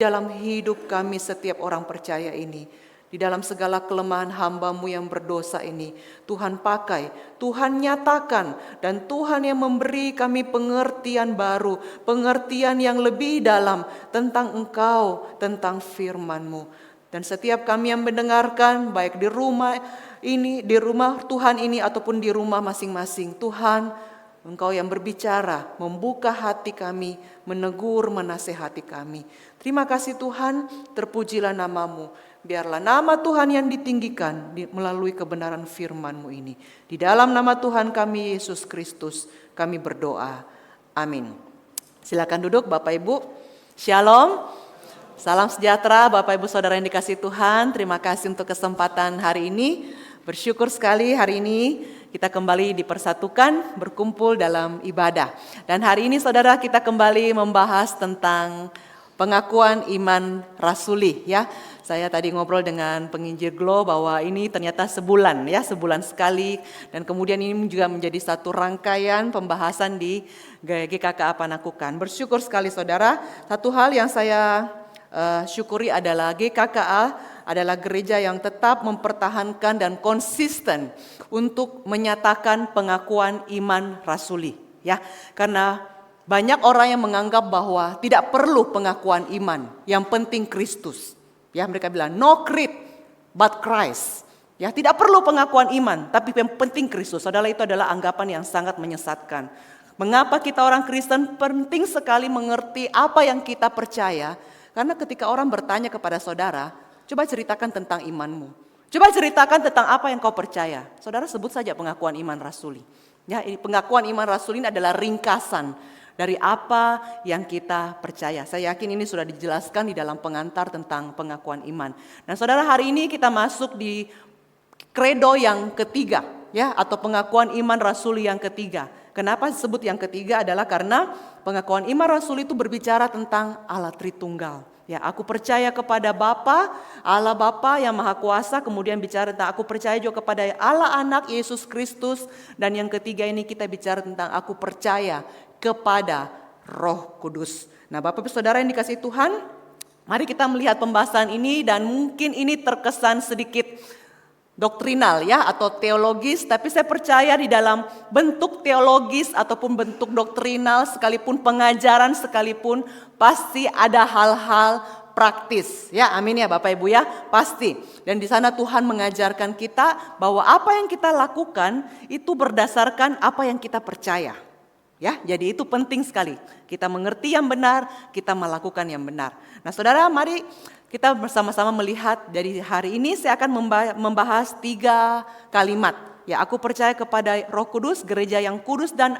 dalam hidup kami setiap orang percaya ini. Di dalam segala kelemahan hamba-Mu yang berdosa ini, Tuhan pakai, Tuhan nyatakan, dan Tuhan yang memberi kami pengertian baru, pengertian yang lebih dalam tentang Engkau, tentang firman-Mu. Dan setiap kami yang mendengarkan, baik di rumah ini, di rumah Tuhan ini, ataupun di rumah masing-masing, Tuhan, Engkau yang berbicara, membuka hati kami, menegur, menasehati kami. Terima kasih Tuhan, terpujilah nama-Mu. Biarlah nama Tuhan yang ditinggikan melalui kebenaran firman-Mu ini. Di dalam nama Tuhan kami, Yesus Kristus, kami berdoa. Amin. Silakan duduk Bapak Ibu. Shalom. Salam sejahtera Bapak Ibu Saudara yang dikasihi Tuhan. Terima kasih untuk kesempatan hari ini. Bersyukur sekali hari ini kita kembali dipersatukan, berkumpul dalam ibadah. Dan hari ini saudara kita kembali membahas tentang pengakuan iman rasuli ya. Saya tadi ngobrol dengan penginjil Glo bahwa ini ternyata sebulan sekali. Dan kemudian ini juga menjadi satu rangkaian pembahasan di GKKA Panakukan. Bersyukur sekali saudara, satu hal yang saya syukuri adalah GKKA adalah gereja yang tetap mempertahankan dan konsisten untuk menyatakan pengakuan iman rasuli ya. Karena banyak orang yang menganggap bahwa tidak perlu pengakuan iman, yang penting Kristus. Ya, mereka bilang no creed but Christ. Ya, tidak perlu pengakuan iman, tapi yang penting Kristus. Saudara, itu adalah anggapan yang sangat menyesatkan. Mengapa kita orang Kristen penting sekali mengerti apa yang kita percaya? Karena ketika orang bertanya kepada saudara, coba ceritakan tentang imanmu. Coba ceritakan tentang apa yang kau percaya. Saudara sebut saja pengakuan iman rasuli. Ya, pengakuan iman rasuli ini adalah ringkasan dari apa yang kita percaya. Saya yakin ini sudah dijelaskan di dalam pengantar tentang pengakuan iman. Dan saudara, hari ini kita masuk di kredo yang ketiga, ya, atau pengakuan iman rasuli yang ketiga. Kenapa disebut yang ketiga adalah karena pengakuan iman rasuli itu berbicara tentang Allah Tritunggal. Ya, aku percaya kepada Bapa, Allah Bapa yang Maha Kuasa, kemudian bicara tentang aku percaya juga kepada Allah Anak Yesus Kristus, dan yang ketiga ini kita bicara tentang aku percaya kepada Roh Kudus. Nah, Bapak Ibu Saudara yang dikasihi Tuhan, mari kita melihat pembahasan ini dan mungkin ini terkesan sedikit doktrinal ya atau teologis, tapi saya percaya di dalam bentuk teologis ataupun bentuk doktrinal sekalipun, pengajaran sekalipun, pasti ada hal-hal praktis ya. Amin ya Bapak Ibu ya, pasti. Dan di sana Tuhan mengajarkan kita bahwa apa yang kita lakukan itu berdasarkan apa yang kita percaya. Ya, jadi itu penting sekali. Kita mengerti yang benar, kita melakukan yang benar. Nah, saudara, mari kita bersama-sama melihat dari hari ini saya akan membahas 3 kalimat. Ya, aku percaya kepada Roh Kudus, gereja yang kudus dan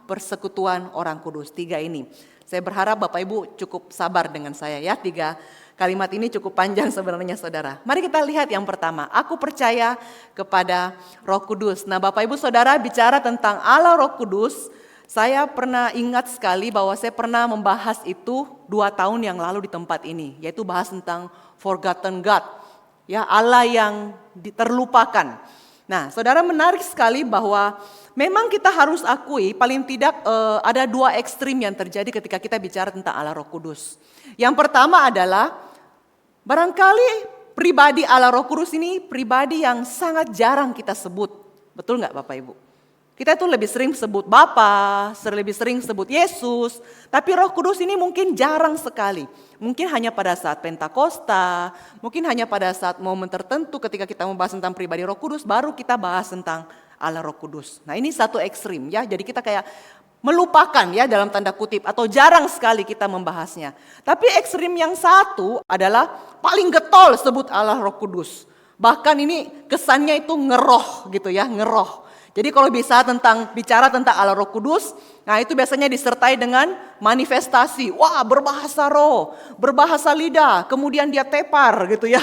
persekutuan orang kudus. 3 ini. Saya berharap Bapak Ibu cukup sabar dengan saya ya. 3 kalimat ini cukup panjang sebenarnya saudara. Mari kita lihat yang pertama. Aku percaya kepada Roh Kudus. Nah, Bapak Ibu Saudara bicara tentang Allah Roh Kudus. Saya pernah ingat sekali bahwa saya pernah membahas itu 2 tahun yang lalu di tempat ini. Yaitu bahas tentang forgotten God. Ya, Allah yang terlupakan. Nah, saudara, menarik sekali bahwa memang kita harus akui paling tidak ada 2 ekstrim yang terjadi ketika kita bicara tentang Allah Roh Kudus. Yang pertama adalah barangkali pribadi Allah Roh Kudus ini pribadi yang sangat jarang kita sebut. Betul nggak Bapak Ibu? Kita tuh lebih sering sebut Bapa, lebih sering sebut Yesus, tapi Roh Kudus ini mungkin jarang sekali. Mungkin hanya pada saat Pentakosta, mungkin hanya pada saat momen tertentu ketika kita membahas tentang pribadi Roh Kudus, baru kita bahas tentang Allah Roh Kudus. Nah, ini satu ekstrim ya, jadi kita kayak melupakan ya dalam tanda kutip atau jarang sekali kita membahasnya. Tapi ekstrim yang satu adalah paling getol sebut Allah Roh Kudus. Bahkan ini kesannya itu ngeroh gitu ya, ngeroh. Jadi kalau bicara tentang Allah Roh Kudus, nah itu biasanya disertai dengan manifestasi. Wah, berbahasa roh, berbahasa lidah, kemudian dia tepar gitu ya.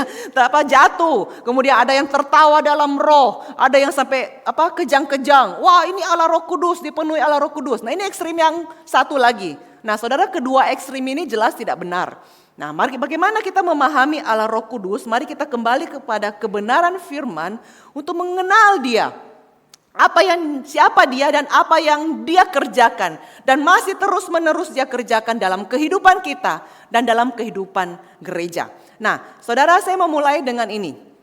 Jatuh, kemudian ada yang tertawa dalam roh, ada yang sampai kejang-kejang. Wah, ini Allah Roh Kudus, dipenuhi Allah Roh Kudus. Nah, ini ekstrim yang satu lagi. Nah, saudara, kedua ekstrim ini jelas tidak benar. Nah, mari bagaimana kita memahami Allah Roh Kudus? Mari kita kembali kepada kebenaran firman untuk mengenal Dia. siapa dia dan apa yang dia kerjakan. Dan masih terus menerus dia kerjakan dalam kehidupan kita dan dalam kehidupan gereja. Nah, saudara, saya memulai dengan ini.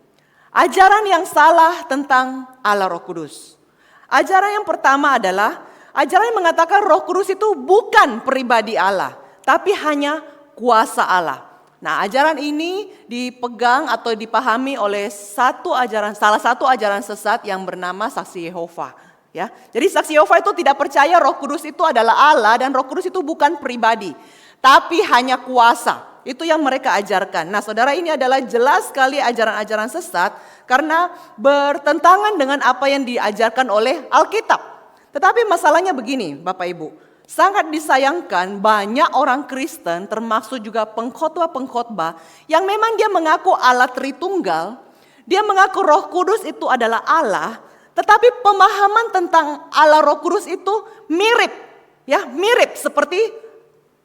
Ajaran yang salah tentang Allah Roh Kudus. Ajaran yang pertama adalah ajaran yang mengatakan Roh Kudus itu bukan pribadi Allah, tapi hanya kuasa Allah. Nah, ajaran ini dipegang atau dipahami oleh salah satu ajaran sesat yang bernama Saksi Yehova. Ya, jadi Saksi Yehova itu tidak percaya Roh Kudus itu adalah Allah dan Roh Kudus itu bukan pribadi, tapi hanya kuasa. Itu yang mereka ajarkan. Nah, saudara, ini adalah jelas sekali ajaran-ajaran sesat karena bertentangan dengan apa yang diajarkan oleh Alkitab. Tetapi masalahnya begini, Bapak Ibu. Sangat disayangkan banyak orang Kristen termasuk juga pengkhotbah-pengkhotbah yang memang dia mengaku Allah Tritunggal, dia mengaku Roh Kudus itu adalah Allah, tetapi pemahaman tentang Allah Roh Kudus itu mirip seperti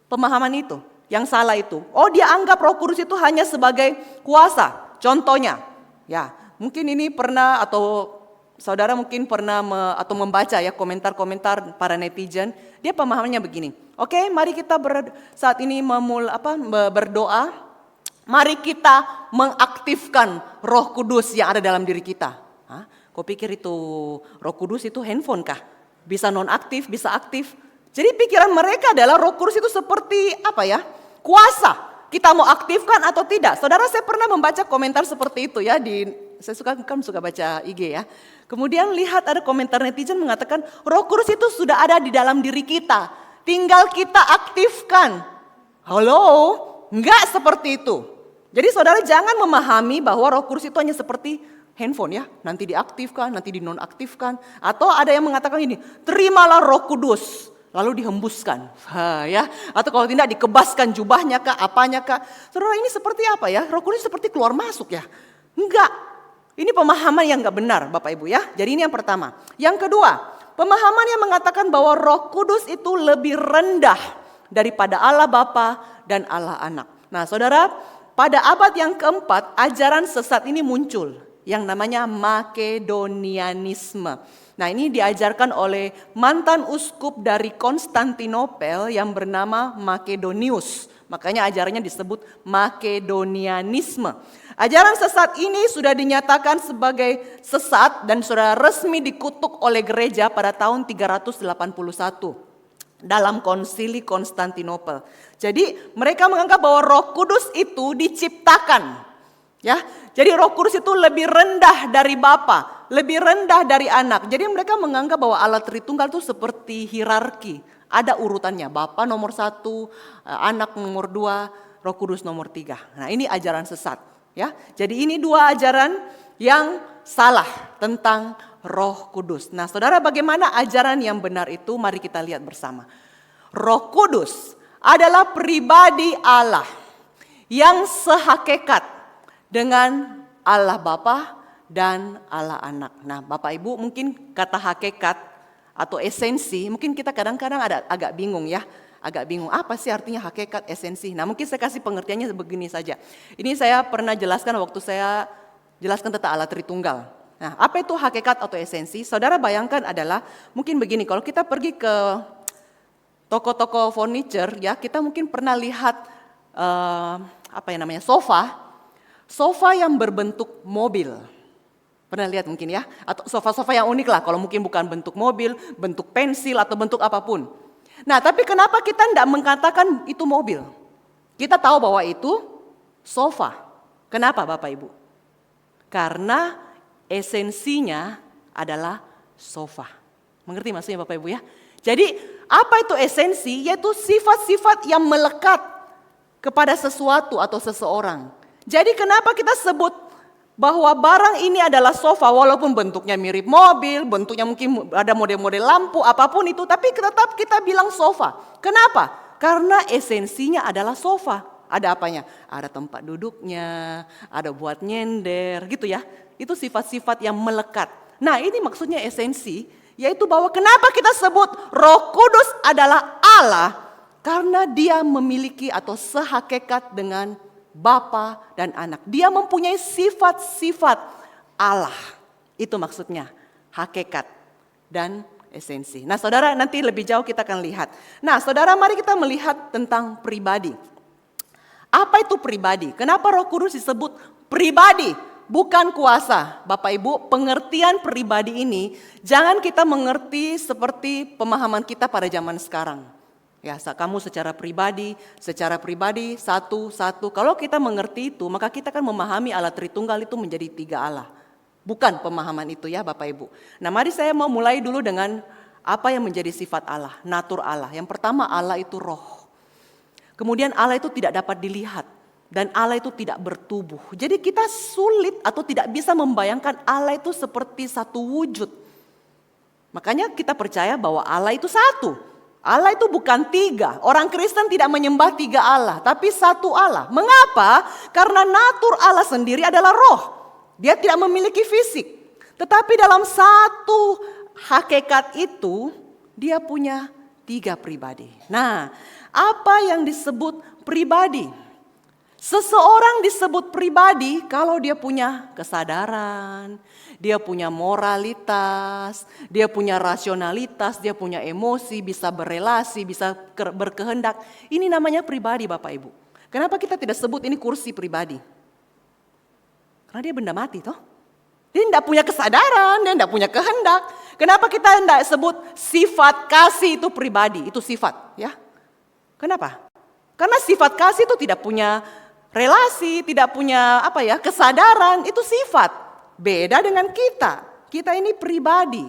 pemahaman itu, yang salah itu. Oh, dia anggap Roh Kudus itu hanya sebagai kuasa. Contohnya, ya mungkin ini pernah atau saudara mungkin pernah membaca ya komentar-komentar para netizen. Dia pemahamannya begini. Oke, mari kita saat ini berdoa. Mari kita mengaktifkan Roh Kudus yang ada dalam diri kita. Kau pikir itu Roh Kudus itu handphone kah? Bisa non-aktif, bisa aktif. Jadi pikiran mereka adalah Roh Kudus itu seperti kuasa. Kita mau aktifkan atau tidak. Saudara, saya pernah membaca komentar seperti itu ya saya suka baca IG ya. Kemudian lihat ada komentar netizen mengatakan Roh Kudus itu sudah ada di dalam diri kita, tinggal kita aktifkan. Halo, enggak seperti itu. Jadi saudara jangan memahami bahwa Roh Kudus itu hanya seperti handphone ya, nanti diaktifkan, nanti dinonaktifkan. Atau ada yang mengatakan ini, terimalah Roh Kudus, lalu dihembuskan, ya. Atau kalau tidak dikebaskan jubahnya kah, apanya kah. Saudara, ini seperti apa ya? Roh Kudus seperti keluar masuk ya? Enggak. Ini pemahaman yang enggak benar Bapak Ibu ya. Jadi ini yang pertama. Yang kedua, pemahaman yang mengatakan bahwa Roh Kudus itu lebih rendah daripada Allah Bapa dan Allah Anak. Nah, saudara, pada abad yang keempat ajaran sesat ini muncul yang namanya Makedonianisme. Nah, ini diajarkan oleh mantan uskup dari Konstantinopel yang bernama Makedonius. Makanya ajarannya disebut Makedonianisme. Ajaran sesat ini sudah dinyatakan sebagai sesat dan sudah resmi dikutuk oleh gereja pada tahun 381 dalam konsili Konstantinopel. Jadi mereka menganggap bahwa Roh Kudus itu diciptakan. Ya, jadi Roh Kudus itu lebih rendah dari Bapa, lebih rendah dari Anak. Jadi mereka menganggap bahwa Allah Tritunggal itu seperti hierarki. Ada urutannya, Bapa nomor 1, Anak nomor 2, Roh Kudus nomor 3. Nah, ini ajaran sesat. Ya, jadi ini dua ajaran yang salah tentang Roh Kudus. Nah, saudara, bagaimana ajaran yang benar itu? Mari kita lihat bersama. Roh Kudus adalah pribadi Allah yang sehakikat dengan Allah Bapa dan Allah Anak. Nah, Bapak Ibu, mungkin kata hakikat atau esensi, mungkin kita kadang-kadang agak bingung ya. Agak bingung, apa sih artinya hakikat, esensi? Nah, mungkin saya kasih pengertiannya begini saja. Ini saya pernah jelaskan waktu saya jelaskan tentang Allah Tritunggal. Nah, apa itu hakikat atau esensi? Saudara bayangkan adalah mungkin begini, kalau kita pergi ke toko-toko furniture ya, kita mungkin pernah lihat sofa yang berbentuk mobil. Pernah lihat mungkin ya? Atau sofa-sofa yang unik lah, kalau mungkin bukan bentuk mobil, bentuk pensil atau bentuk apapun. Nah, tapi kenapa kita tidak mengatakan itu mobil? Kita tahu bahwa itu sofa. Kenapa Bapak Ibu? Karena esensinya adalah sofa. Mengerti maksudnya Bapak Ibu ya? Jadi apa itu esensi? Yaitu sifat-sifat yang melekat kepada sesuatu atau seseorang. Jadi kenapa kita sebut bahwa barang ini adalah sofa, walaupun bentuknya mirip mobil, bentuknya mungkin ada model-model lampu, apapun itu, tapi tetap kita bilang sofa. Kenapa? Karena esensinya adalah sofa. Ada apanya? Ada tempat duduknya, ada buat nyender gitu ya. Itu sifat-sifat yang melekat. Nah, ini maksudnya esensi, yaitu bahwa kenapa kita sebut Roh Kudus adalah Allah? Karena dia memiliki atau sehakikat dengan Bapa dan Anak. Dia mempunyai sifat-sifat Allah. Itu maksudnya hakikat. dan esensi. Nah saudara, nanti lebih jauh kita akan lihat. Nah saudara, mari kita melihat tentang pribadi. Apa itu pribadi? Kenapa Roh Kudus disebut pribadi, bukan kuasa? Bapak Ibu, pengertian pribadi ini jangan kita mengerti seperti pemahaman kita pada zaman sekarang. Ya, kamu secara pribadi, satu. Kalau kita mengerti itu, maka kita akan memahami Allah Tritunggal itu menjadi 3 Allah. Bukan pemahaman itu ya Bapak Ibu. Nah mari saya mau mulai dulu dengan apa yang menjadi sifat Allah, natur Allah. Yang pertama, Allah itu roh. Kemudian Allah itu tidak dapat dilihat. Dan Allah itu tidak bertubuh. Jadi kita sulit atau tidak bisa membayangkan Allah itu seperti satu wujud. Makanya kita percaya bahwa Allah itu satu. Allah itu bukan 3. Orang Kristen tidak menyembah 3 Allah, tapi satu Allah. Mengapa? Karena natur Allah sendiri adalah roh. Dia tidak memiliki fisik. Tetapi dalam satu hakikat itu, dia punya 3 pribadi. Nah, apa yang disebut pribadi? Seseorang disebut pribadi kalau dia punya kesadaran, dia punya moralitas, dia punya rasionalitas, dia punya emosi, bisa berelasi, bisa berkehendak. Ini namanya pribadi Bapak Ibu. Kenapa kita tidak sebut ini kursi pribadi? Karena dia benda mati toh. Dia tidak punya kesadaran, dia tidak punya kehendak. Kenapa kita tidak sebut sifat kasih itu pribadi, itu sifat ya? Kenapa? Karena sifat kasih itu tidak punya relasi, tidak punya kesadaran, itu sifat. Beda dengan kita. Kita ini pribadi.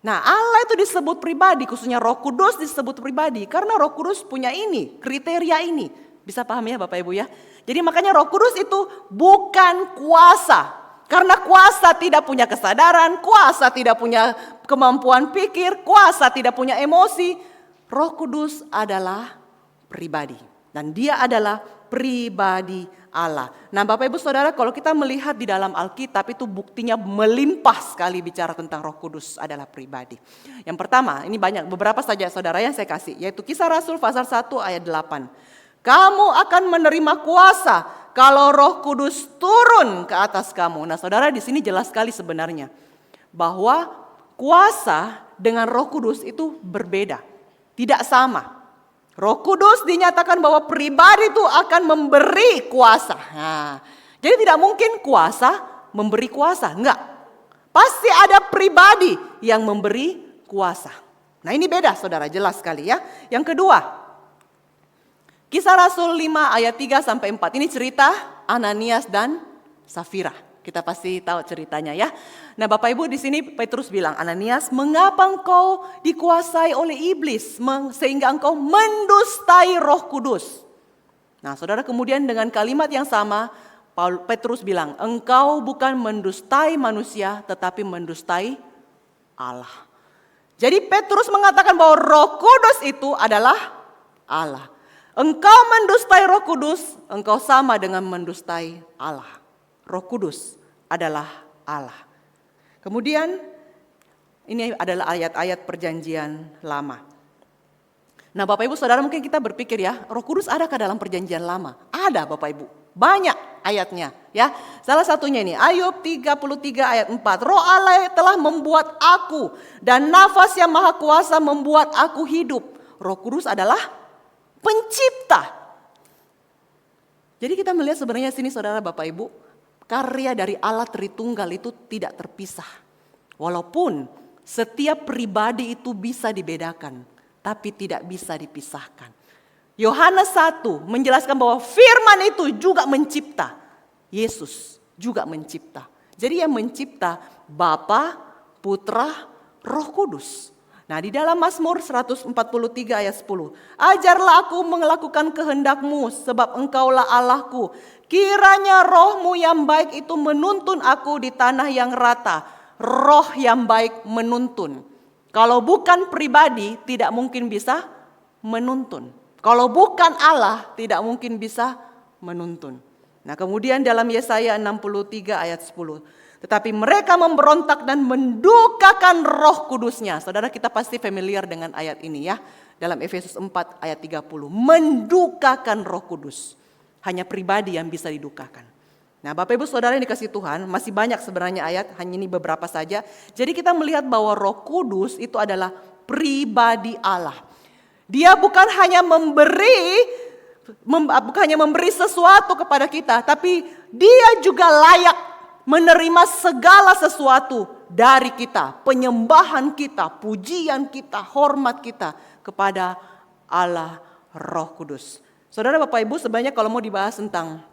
Nah, Allah itu disebut pribadi, khususnya Roh Kudus disebut pribadi karena Roh Kudus punya ini, kriteria ini. Bisa paham ya Bapak Ibu ya? Jadi makanya Roh Kudus itu bukan kuasa. Karena kuasa tidak punya kesadaran, kuasa tidak punya kemampuan pikir, kuasa tidak punya emosi. Roh Kudus adalah pribadi dan dia adalah pribadi Allah. Nah Bapak Ibu Saudara, kalau kita melihat di dalam Alkitab itu buktinya melimpah sekali bicara tentang Roh Kudus adalah pribadi. Yang pertama, ini banyak, beberapa saja saudara yang saya kasih, yaitu Kisah Rasul pasal 1 ayat 8. Kamu akan menerima kuasa kalau Roh Kudus turun ke atas kamu. Nah saudara, di sini jelas sekali sebenarnya bahwa kuasa dengan Roh Kudus itu berbeda, tidak sama. Roh Kudus dinyatakan bahwa pribadi itu akan memberi kuasa. Nah, jadi tidak mungkin kuasa memberi kuasa, enggak. Pasti ada pribadi yang memberi kuasa. Nah ini beda saudara, jelas sekali ya. Yang kedua, Kisah Rasul 5 ayat 3-4. Ini cerita Ananias dan Safira. Kita pasti tahu ceritanya ya. Nah Bapak Ibu, di sini Petrus bilang, Ananias, mengapa engkau dikuasai oleh iblis sehingga engkau mendustai Roh Kudus? Nah saudara, kemudian dengan kalimat yang sama Petrus bilang, engkau bukan mendustai manusia tetapi mendustai Allah. Jadi Petrus mengatakan bahwa Roh Kudus itu adalah Allah. Engkau mendustai Roh Kudus, engkau sama dengan mendustai Allah. Roh Kudus adalah Allah. Kemudian ini adalah ayat-ayat perjanjian lama. Nah Bapak Ibu Saudara, mungkin kita berpikir ya, Roh Kudus adakah dalam perjanjian lama? Ada Bapak Ibu, banyak ayatnya ya. Salah satunya ini Ayub 33 ayat 4. Roh Allah telah membuat aku dan nafas yang maha kuasa membuat aku hidup. Roh Kudus adalah pencipta. Jadi kita melihat sebenarnya sini saudara Bapak Ibu, karya dari Allah Tritunggal itu tidak terpisah. Walaupun setiap pribadi itu bisa dibedakan, tapi tidak bisa dipisahkan. Yohanes 1 menjelaskan bahwa firman itu juga mencipta. Yesus juga mencipta. Jadi yang mencipta Bapa, Putra, Roh Kudus. Nah di dalam Mazmur 143 ayat 10. Ajarlah aku melakukan kehendakmu sebab engkaulah Allahku. Kiranya rohmu yang baik itu menuntun aku di tanah yang rata. Roh yang baik menuntun. Kalau bukan pribadi tidak mungkin bisa menuntun. Kalau bukan Allah tidak mungkin bisa menuntun. Nah kemudian dalam Yesaya 63 ayat 10. Tetapi mereka memberontak dan mendukakan Roh Kudusnya. Saudara, kita pasti familiar dengan ayat ini ya. Dalam Efesus 4 ayat 30. Mendukakan Roh Kudus. Hanya pribadi yang bisa didukakan. Nah, Bapak Ibu Saudara yang dikasih Tuhan, masih banyak sebenarnya ayat, hanya ini beberapa saja. Jadi kita melihat bahwa Roh Kudus itu adalah pribadi Allah. Dia bukan hanya bukan hanya memberi sesuatu kepada kita, tapi dia juga layak menerima segala sesuatu dari kita. Penyembahan kita, pujian kita, hormat kita kepada Allah Roh Kudus. Saudara Bapak Ibu, sebenarnya kalau mau dibahas tentang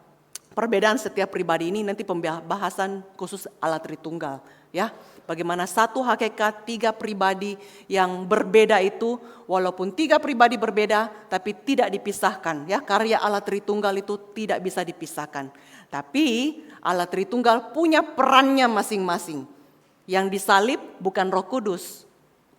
perbedaan setiap pribadi ini, nanti pembahasan khusus Allah Tritunggal, ya. Bagaimana satu hakikat, tiga pribadi yang berbeda itu, walaupun tiga pribadi berbeda, tapi tidak dipisahkan, ya. Karya Allah Tritunggal itu tidak bisa dipisahkan. Tapi Allah Tritunggal punya perannya masing-masing. Yang disalib bukan Roh Kudus,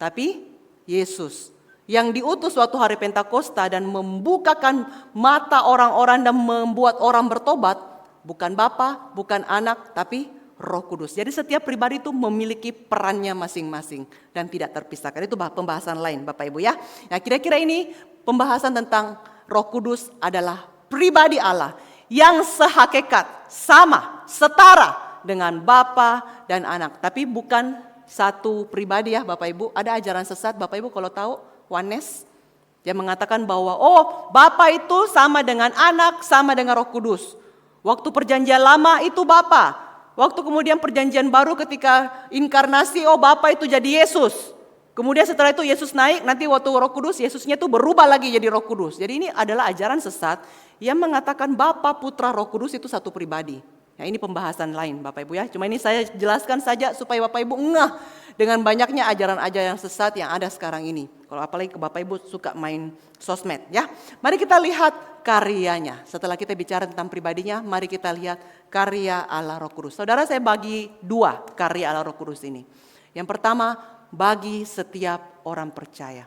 tapi Yesus. Yang diutus suatu hari Pentakosta dan membukakan mata orang-orang dan membuat orang bertobat, bukan Bapa, bukan Anak, tapi Roh Kudus. Jadi setiap pribadi itu memiliki perannya masing-masing dan tidak terpisahkan. Itu pembahasan lain Bapak Ibu, ya. Nah, kira-kira ini pembahasan tentang Roh Kudus adalah pribadi Allah yang sehakikat, sama, setara dengan Bapa dan Anak. Tapi bukan satu pribadi, ya Bapak Ibu. Ada ajaran sesat Bapak Ibu kalau tahu, Oneness, dia mengatakan bahwa Bapa itu sama dengan Anak, sama dengan Roh Kudus. Waktu perjanjian lama itu Bapa. Waktu kemudian perjanjian baru ketika inkarnasi, Bapa itu jadi Yesus. Kemudian setelah itu Yesus naik, nanti waktu Roh Kudus, Yesusnya itu berubah lagi jadi Roh Kudus. Jadi ini adalah ajaran sesat yang mengatakan Bapa, Putra, Roh Kudus itu satu pribadi. Nah, ini pembahasan lain Bapak Ibu, ya. Cuma ini saya jelaskan saja supaya Bapak Ibu ngeh dengan banyaknya ajaran-ajaran sesat yang ada sekarang ini. Kalau apalagi ke Bapak Ibu suka main sosmed, ya. Mari kita lihat karyanya. Setelah kita bicara tentang pribadinya, mari kita lihat karya Allah Roh Kudus. Saudara, saya bagi dua karya Allah Roh Kudus ini. Yang pertama, bagi setiap orang percaya.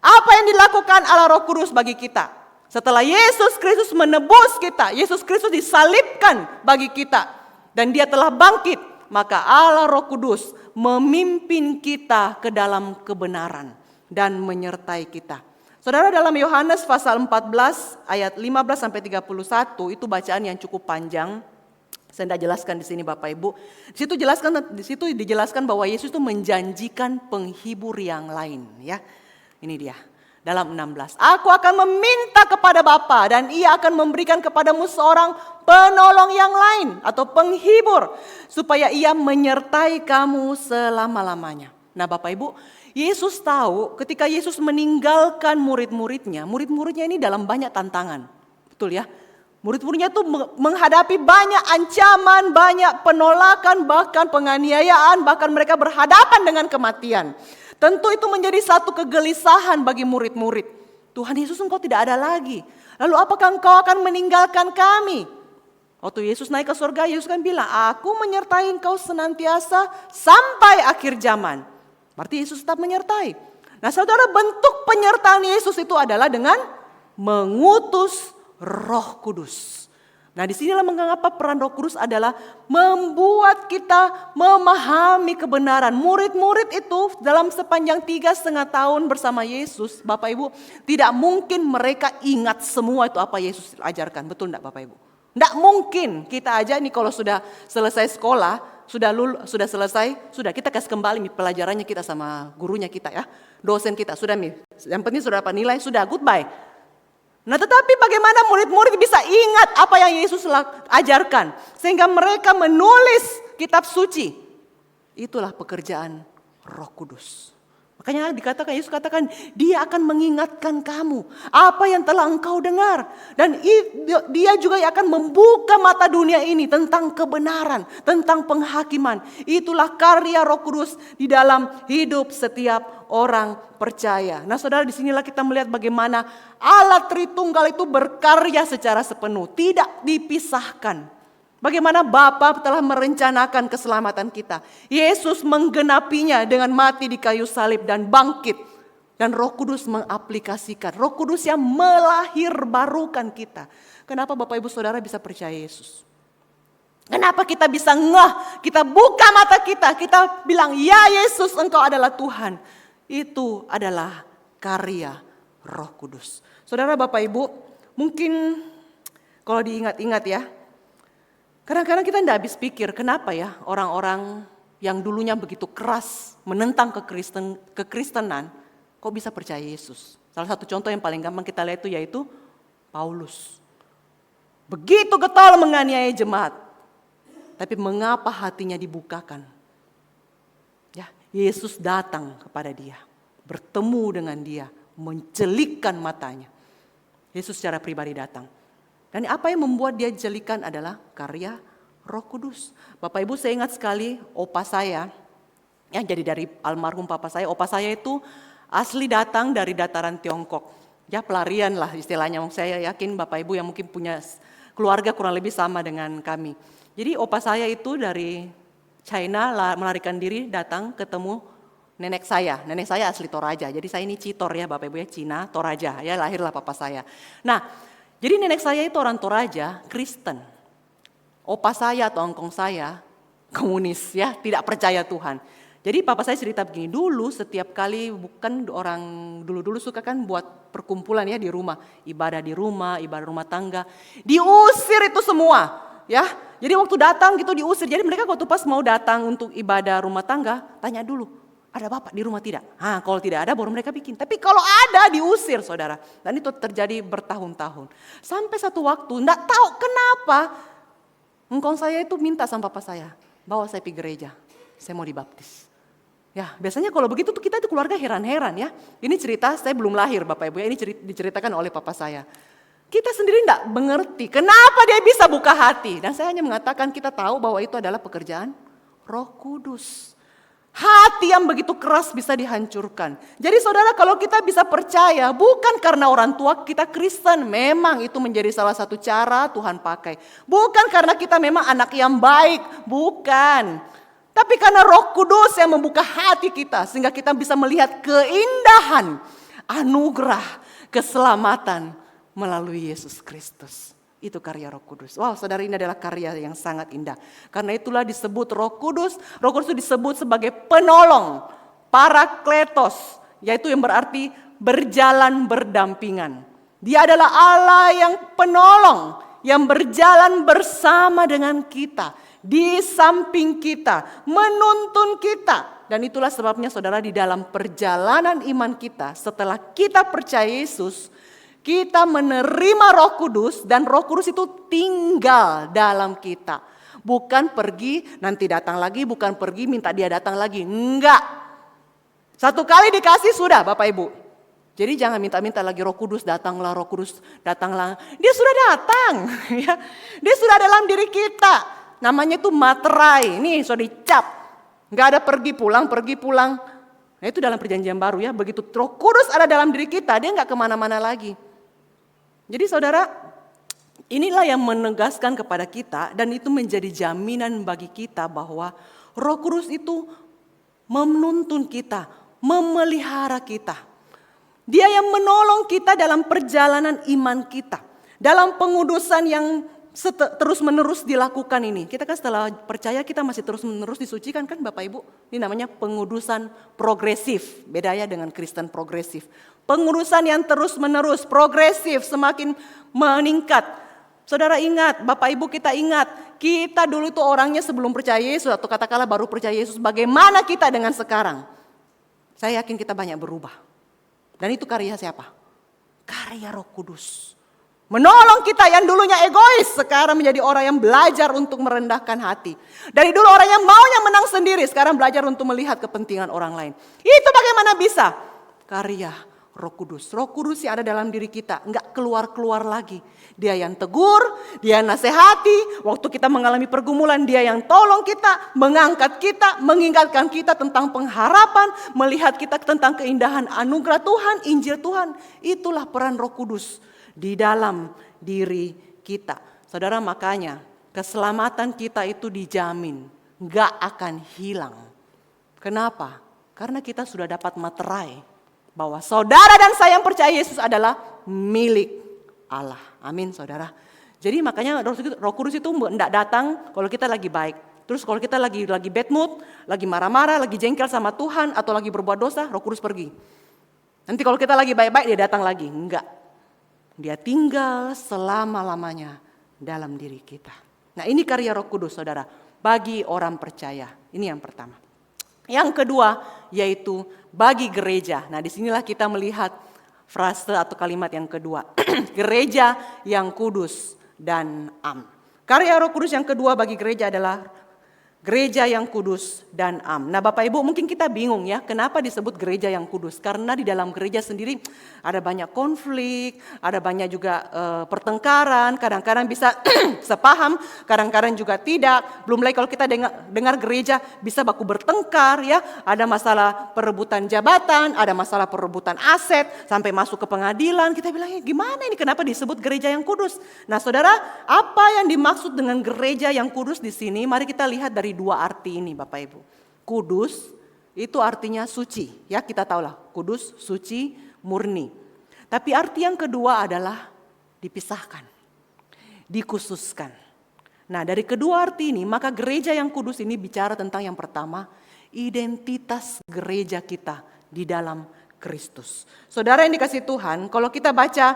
Apa yang dilakukan Allah Roh Kudus bagi kita? Setelah Yesus Kristus menebus kita, Yesus Kristus disalibkan bagi kita, dan dia telah bangkit, maka Allah Roh Kudus memimpin kita ke dalam kebenaran dan menyertai kita. Saudara, dalam Yohanes pasal 14 ayat 15 sampai 31 itu bacaan yang cukup panjang. Saya tidak jelaskan di sini Bapak Ibu. Di situ dijelaskan bahwa Yesus itu menjanjikan penghibur yang lain, ya. Ini dia. Dalam 16, aku akan meminta kepada Bapa dan ia akan memberikan kepadamu seorang penolong yang lain atau penghibur supaya ia menyertai kamu selama-lamanya. Nah Bapak Ibu, Yesus tahu ketika Yesus meninggalkan murid-muridnya ini dalam banyak tantangan. Betul, ya? Murid-muridnya itu menghadapi banyak ancaman, banyak penolakan, bahkan penganiayaan, bahkan mereka berhadapan dengan kematian. Tentu itu menjadi satu kegelisahan bagi murid-murid. Tuhan Yesus, engkau tidak ada lagi. Lalu apakah engkau akan meninggalkan kami? Waktu Yesus naik ke surga, Yesus kan bilang, aku menyertai engkau senantiasa sampai akhir zaman. Berarti Yesus tetap menyertai. Nah saudara, bentuk penyertaan Yesus itu adalah dengan mengutus Roh Kudus. Nah disinilah mengapa peran Roh Kudus adalah membuat kita memahami kebenaran. Murid-murid itu dalam sepanjang 3,5 tahun bersama Yesus, Bapak Ibu, tidak mungkin mereka ingat semua itu apa Yesus ajarkan. Betul enggak Bapak Ibu? Enggak mungkin. Kita aja nih kalau sudah selesai sekolah, sudah selesai, sudah kita kasih kembali pelajarannya kita sama gurunya kita, ya. Dosen kita, sudah yang penting sudah dapat nilai, sudah goodbye. Nah tetapi bagaimana murid-murid bisa ingat apa yang Yesus ajarkan. Sehingga mereka menulis kitab suci. Itulah pekerjaan Roh Kudus. Makanya Yesus katakan dia akan mengingatkan kamu apa yang telah engkau dengar. Dan dia juga akan membuka mata dunia ini tentang kebenaran, tentang penghakiman. Itulah karya Roh Kudus di dalam hidup setiap orang percaya. Nah saudara, disinilah kita melihat bagaimana Allah Tritunggal itu berkarya secara sepenuh, tidak dipisahkan. Bagaimana Bapa telah merencanakan keselamatan kita. Yesus menggenapinya dengan mati di kayu salib dan bangkit. Dan Roh Kudus mengaplikasikan. Roh Kudus yang melahirbarukan kita. Kenapa Bapak Ibu Saudara bisa percaya Yesus? Kenapa kita bisa ngeh, kita buka mata kita bilang, ya Yesus engkau adalah Tuhan. Itu adalah karya Roh Kudus. Saudara Bapak Ibu, mungkin kalau diingat-ingat ya, Kadang-kadang kita tidak habis pikir, kenapa ya orang-orang yang dulunya begitu keras menentang kekristenan, kok bisa percaya Yesus? Salah satu contoh yang paling gampang kita lihat itu yaitu Paulus. Begitu getol menganiaya jemaat, tapi mengapa hatinya dibukakan? Ya, Yesus datang kepada dia, bertemu dengan dia, menjelikkan matanya. Yesus secara pribadi datang. Dan apa yang membuat dia jelikan adalah karya Roh Kudus. Bapak Ibu, saya ingat sekali opa saya, yang jadi dari almarhum papa saya. Opa saya itu asli datang dari dataran Tiongkok. Ya pelarian lah istilahnya. Saya yakin Bapak Ibu yang mungkin punya keluarga kurang lebih sama dengan kami. Jadi opa saya itu dari China melarikan diri datang ketemu nenek saya. Nenek saya asli Toraja. Jadi saya ini Citor ya Bapak Ibu ya, Cina, Toraja. Ya lahirlah papa saya. Nah, jadi nenek saya itu orang Toraja, Kristen. Opa saya atau ongkong saya komunis ya, tidak percaya Tuhan. Jadi papa saya cerita begini, dulu setiap kali bukan orang dulu suka kan buat perkumpulan ya di rumah, ibadah rumah tangga, diusir itu semua ya. Jadi waktu datang gitu diusir. Jadi mereka waktu pas mau datang untuk ibadah rumah tangga, tanya dulu, ada bapak di rumah tidak? Kalau tidak ada baru mereka bikin. Tapi kalau ada diusir saudara. Dan itu terjadi bertahun-tahun. Sampai satu waktu, enggak tahu kenapa, engkong saya itu minta sama papa saya, bawa saya pergi gereja, saya mau dibaptis. Ya biasanya kalau begitu tuh kita itu keluarga heran-heran ya. Ini cerita saya belum lahir Bapak Ibu ya, ini diceritakan oleh papa saya. Kita sendiri enggak mengerti kenapa dia bisa buka hati. Dan saya hanya mengatakan kita tahu bahwa itu adalah pekerjaan Roh Kudus. Hati yang begitu keras bisa dihancurkan. Jadi saudara, kalau kita bisa percaya bukan karena orang tua kita Kristen, memang itu menjadi salah satu cara Tuhan pakai. Bukan karena kita memang anak yang baik, bukan. Tapi karena Roh Kudus yang membuka hati kita sehingga kita bisa melihat keindahan, anugerah, keselamatan melalui Yesus Kristus. Itu karya Roh Kudus. Wow, saudara, ini adalah karya yang sangat indah. Karena itulah disebut Roh Kudus. Roh Kudus itu disebut sebagai penolong, parakletos, yaitu yang berarti berjalan berdampingan. Dia adalah Allah yang penolong, yang berjalan bersama dengan kita, di samping kita, menuntun kita. Dan itulah sebabnya saudara, di dalam perjalanan iman kita, setelah kita percaya Yesus, kita menerima Roh Kudus dan Roh Kudus itu tinggal dalam kita. Bukan pergi nanti datang lagi, bukan pergi minta dia datang lagi. Enggak. Satu kali dikasih sudah Bapak Ibu. Jadi jangan minta-minta lagi Roh Kudus datanglah, Roh Kudus datanglah. Dia sudah datang. Ya. Dia sudah dalam diri kita. Namanya itu materai. Ini sudah dicap. Enggak ada pergi pulang. Nah itu dalam perjanjian baru ya. Begitu Roh Kudus ada dalam diri kita, dia enggak kemana-mana lagi. Jadi saudara, inilah yang menegaskan kepada kita dan itu menjadi jaminan bagi kita bahwa Roh Kudus itu menuntun kita, memelihara kita. Dia yang menolong kita dalam perjalanan iman kita, dalam pengudusan yang terus menerus dilakukan ini. Kita kan setelah percaya kita masih terus menerus disucikan kan Bapak Ibu. Ini namanya pengudusan progresif, beda ya dengan Kristen progresif. Pengudusan yang terus menerus, progresif, semakin meningkat. Saudara ingat, Bapak Ibu kita ingat, kita dulu itu orangnya sebelum percaya Yesus atau katakanlah baru percaya Yesus, bagaimana kita dengan sekarang? Saya yakin kita banyak berubah. Dan itu karya siapa? Karya Roh Kudus. Menolong kita yang dulunya egois, sekarang menjadi orang yang belajar untuk merendahkan hati. Dari dulu orang yang maunya menang sendiri, sekarang belajar untuk melihat kepentingan orang lain. Itu bagaimana bisa? Karya Roh Kudus. Roh Kudus yang ada dalam diri kita, enggak keluar-keluar lagi. Dia yang tegur, dia yang nasihati. Waktu kita mengalami pergumulan, dia yang tolong kita, mengangkat kita, mengingatkan kita tentang pengharapan, melihat kita tentang keindahan anugerah Tuhan, Injil Tuhan. Itulah peran Roh Kudus di dalam diri kita. Saudara, makanya keselamatan kita itu dijamin, enggak akan hilang. Kenapa? Karena kita sudah dapat materai bahwa saudara dan saya yang percaya Yesus adalah milik Allah. Amin saudara. Jadi makanya Roh Kudus itu tidak datang kalau kita lagi baik. Terus kalau kita lagi bad mood, lagi marah-marah, lagi jengkel sama Tuhan atau lagi berbuat dosa, Roh Kudus pergi. Nanti kalau kita lagi baik-baik dia datang lagi. Enggak. Dia tinggal selama-lamanya dalam diri kita. Nah, ini karya Roh Kudus, saudara, bagi orang percaya. Ini yang pertama. Yang kedua, yaitu bagi gereja. Nah, disinilah kita melihat frase atau kalimat yang kedua. Gereja yang kudus dan am. Karya Roh Kudus yang kedua bagi gereja adalah gereja yang kudus dan am. Nah, Bapak Ibu, mungkin kita bingung ya, kenapa disebut gereja yang kudus? Karena di dalam gereja sendiri ada banyak konflik, ada banyak juga pertengkaran, kadang-kadang bisa sepaham, kadang-kadang juga tidak. Belum lagi kalau kita dengar gereja bisa baku bertengkar ya, ada masalah perebutan jabatan, ada masalah perebutan aset, sampai masuk ke pengadilan. Kita bilang, gimana ini, kenapa disebut gereja yang kudus? Nah, saudara, apa yang dimaksud dengan gereja yang kudus di sini? Mari kita lihat dari dua arti ini, Bapak Ibu. Kudus itu artinya suci, ya kita tahulah, kudus, suci, murni. Tapi arti yang kedua adalah dipisahkan, dikhususkan. Nah, dari kedua arti ini, maka gereja yang kudus ini bicara tentang yang pertama, identitas gereja kita di dalam Kristus. Saudara yang dikasih Tuhan, kalau kita baca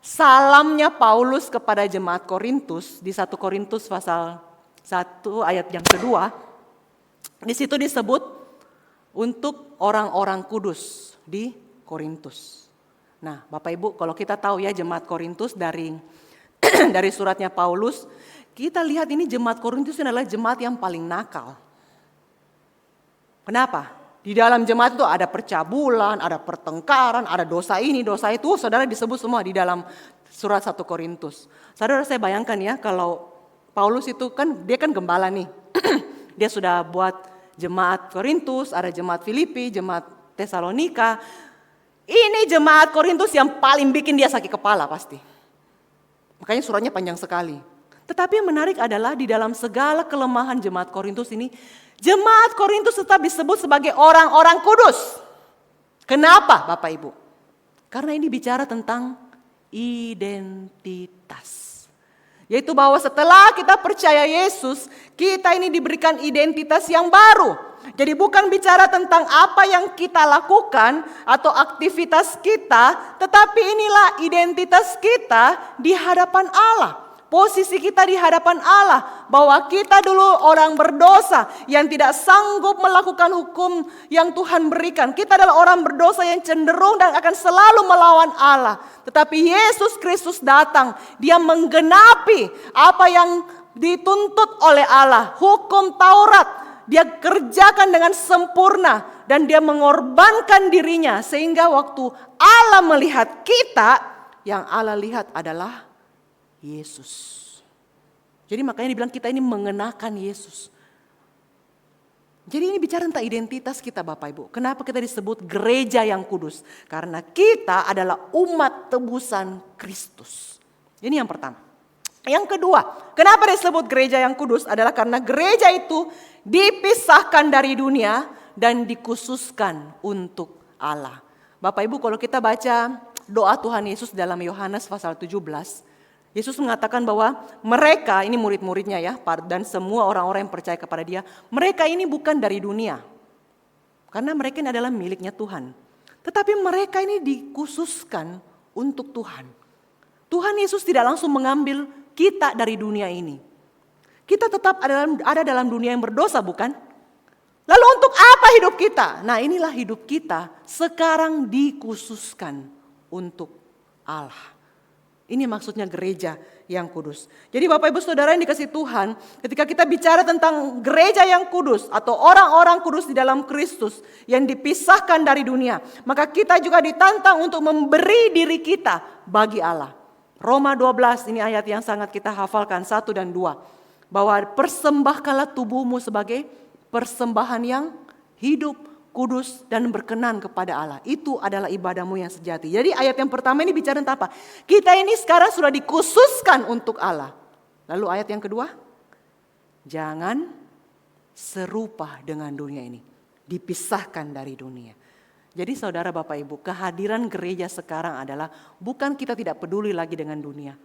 salamnya Paulus kepada jemaat Korintus di 1 Korintus pasal 1 ayat yang kedua, di situ disebut untuk orang-orang kudus di Korintus. Nah, Bapak Ibu, kalau kita tahu ya jemaat Korintus dari suratnya Paulus, kita lihat ini jemaat Korintus adalah jemaat yang paling nakal. Kenapa? Di dalam jemaat itu ada percabulan, ada pertengkaran, ada dosa ini, dosa itu, saudara disebut semua di dalam surat 1 Korintus. Saudara, saya bayangkan ya kalau Paulus itu kan, dia kan gembala nih. Dia sudah buat jemaat Korintus, ada jemaat Filipi, jemaat Tesalonika. Ini jemaat Korintus yang paling bikin dia sakit kepala pasti. Makanya suratnya panjang sekali. Tetapi yang menarik adalah di dalam segala kelemahan jemaat Korintus ini, jemaat Korintus tetap disebut sebagai orang-orang kudus. Kenapa Bapak Ibu? Karena ini bicara tentang identitas. Yaitu bahwa setelah kita percaya Yesus, kita ini diberikan identitas yang baru. Jadi bukan bicara tentang apa yang kita lakukan atau aktivitas kita, tetapi inilah identitas kita di hadapan Allah. Posisi kita di hadapan Allah, bahwa kita dulu orang berdosa yang tidak sanggup melakukan hukum yang Tuhan berikan. Kita adalah orang berdosa yang cenderung dan akan selalu melawan Allah. Tetapi Yesus Kristus datang, dia menggenapi apa yang dituntut oleh Allah. Hukum Taurat, dia kerjakan dengan sempurna dan dia mengorbankan dirinya. Sehingga waktu Allah melihat kita, yang Allah lihat adalah Yesus. Jadi makanya dibilang kita ini mengenakan Yesus. Jadi ini bicara tentang identitas kita Bapak Ibu. Kenapa kita disebut gereja yang kudus? Karena kita adalah umat tebusan Kristus. Ini yang pertama. Yang kedua, kenapa disebut gereja yang kudus? Adalah karena gereja itu dipisahkan dari dunia dan dikhususkan untuk Allah. Bapak Ibu, kalau kita baca doa Tuhan Yesus dalam Yohanes pasal 17, Yesus mengatakan bahwa mereka, ini murid-muridnya ya, dan semua orang-orang yang percaya kepada dia, mereka ini bukan dari dunia. Karena mereka ini adalah miliknya Tuhan. Tetapi mereka ini dikhususkan untuk Tuhan. Tuhan Yesus tidak langsung mengambil kita dari dunia ini. Kita tetap ada dalam dunia yang berdosa, bukan? Lalu untuk apa hidup kita? Nah, inilah hidup kita sekarang dikhususkan untuk Allah. Ini maksudnya gereja yang kudus. Jadi Bapak Ibu Saudara yang dikasih Tuhan, ketika kita bicara tentang gereja yang kudus atau orang-orang kudus di dalam Kristus yang dipisahkan dari dunia, maka kita juga ditantang untuk memberi diri kita bagi Allah. Roma 12, ini ayat yang sangat kita hafalkan, 1 dan 2. Bahwa persembahkanlah tubuhmu sebagai persembahan yang hidup, kudus dan berkenan kepada Allah. Itu adalah ibadahmu yang sejati. Jadi ayat yang pertama ini bicara tentang apa? Kita ini sekarang sudah dikhususkan untuk Allah. Lalu ayat yang kedua, jangan serupa dengan dunia ini. Dipisahkan dari dunia. Jadi saudara Bapak Ibu, kehadiran gereja sekarang adalah bukan kita tidak peduli lagi dengan dunia.